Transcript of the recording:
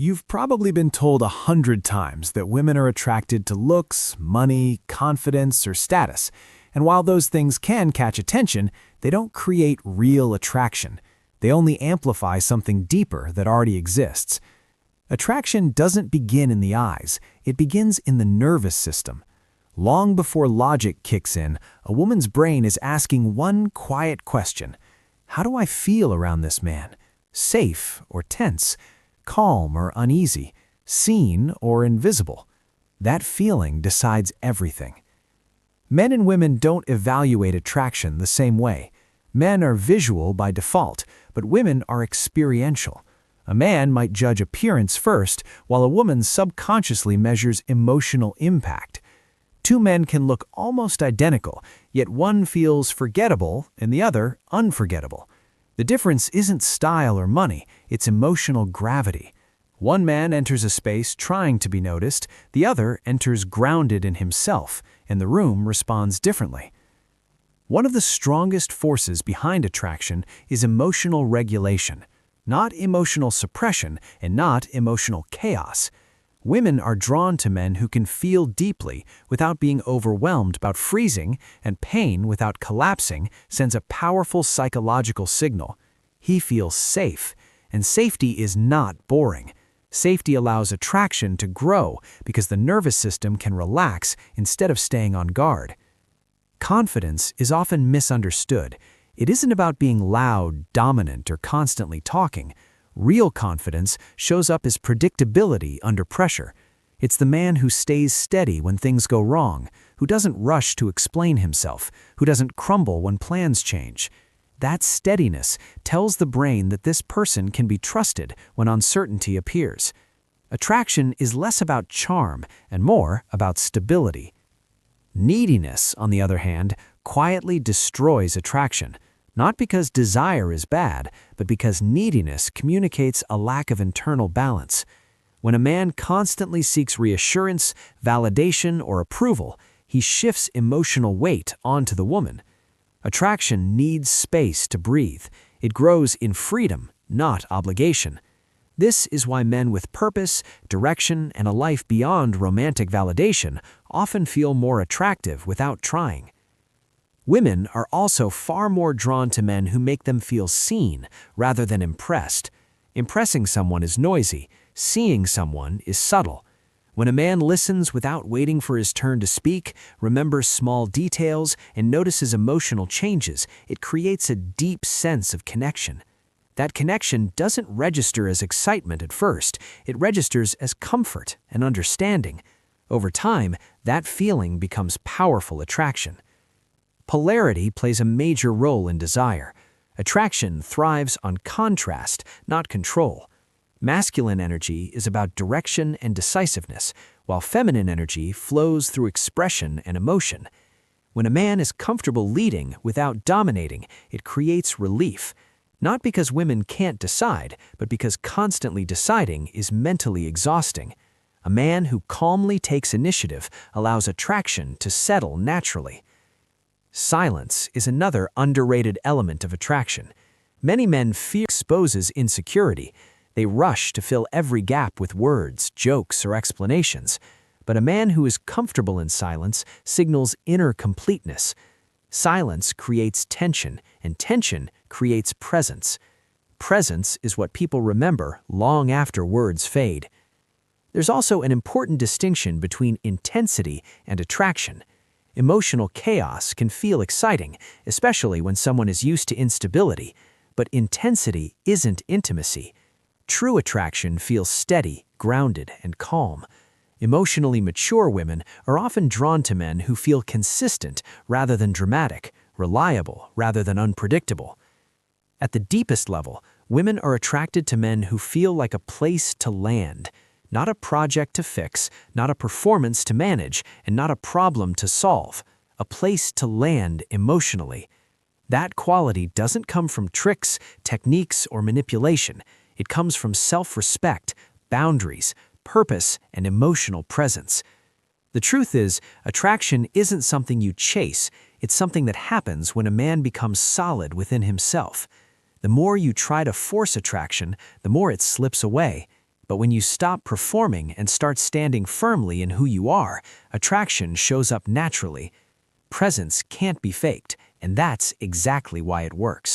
You've probably been told 100 times that women are attracted to looks, money, confidence, or status, and while those things can catch attention, they don't create real attraction. They only amplify something deeper that already exists. Attraction doesn't begin in the eyes, it begins in the nervous system. Long before logic kicks in, a woman's brain is asking one quiet question: how do I feel around this man? Safe or tense? Calm or uneasy? Seen or invisible? That feeling decides everything. Men and women don't evaluate attraction the same way. Men are visual by default, but women are experiential. A man might judge appearance first, while a woman subconsciously measures emotional impact. Two men can look almost identical, yet one feels forgettable and the other unforgettable. The difference isn't style or money, it's emotional gravity. One man enters a space trying to be noticed, the other enters grounded in himself, and the room responds differently. One of the strongest forces behind attraction is emotional regulation, not emotional suppression and not emotional chaos. Women are drawn to men who can feel deeply without being overwhelmed about freezing, and pain without collapsing sends a powerful psychological signal. He feels safe, and safety is not boring. Safety allows attraction to grow because the nervous system can relax instead of staying on guard. Confidence is often misunderstood. It isn't about being loud, dominant, or constantly talking. Real confidence shows up as predictability under pressure. It's the man who stays steady when things go wrong, who doesn't rush to explain himself, who doesn't crumble when plans change. That steadiness tells the brain that this person can be trusted when uncertainty appears. Attraction is less about charm and more about stability. Neediness, on the other hand, quietly destroys attraction. Not because desire is bad, but because neediness communicates a lack of internal balance. When a man constantly seeks reassurance, validation, or approval, he shifts emotional weight onto the woman. Attraction needs space to breathe. It grows in freedom, not obligation. This is why men with purpose, direction, and a life beyond romantic validation often feel more attractive without trying. Women are also far more drawn to men who make them feel seen rather than impressed. Impressing someone is noisy, seeing someone is subtle. When a man listens without waiting for his turn to speak, remembers small details, and notices emotional changes, it creates a deep sense of connection. That connection doesn't register as excitement at first, it registers as comfort and understanding. Over time, that feeling becomes powerful attraction. Polarity plays a major role in desire. Attraction thrives on contrast, not control. Masculine energy is about direction and decisiveness, while feminine energy flows through expression and emotion. When a man is comfortable leading without dominating, it creates relief. Not because women can't decide, but because constantly deciding is mentally exhausting. A man who calmly takes initiative allows attraction to settle naturally. Silence is another underrated element of attraction. Many men fear exposes insecurity. They rush to fill every gap with words, jokes, or explanations. But a man who is comfortable in silence signals inner completeness. Silence creates tension, and tension creates presence. Presence is what people remember long after words fade. There's also an important distinction between intensity and attraction. Emotional chaos can feel exciting, especially when someone is used to instability, but intensity isn't intimacy. True attraction feels steady, grounded, and calm. Emotionally mature women are often drawn to men who feel consistent rather than dramatic, reliable rather than unpredictable. At the deepest level, women are attracted to men who feel like a place to land. Not a project to fix, not a performance to manage, and not a problem to solve. A place to land emotionally. That quality doesn't come from tricks, techniques, or manipulation. It comes from self-respect, boundaries, purpose, and emotional presence. The truth is, attraction isn't something you chase, it's something that happens when a man becomes solid within himself. The more you try to force attraction, the more it slips away. But when you stop performing and start standing firmly in who you are, attraction shows up naturally. Presence can't be faked, and that's exactly why it works.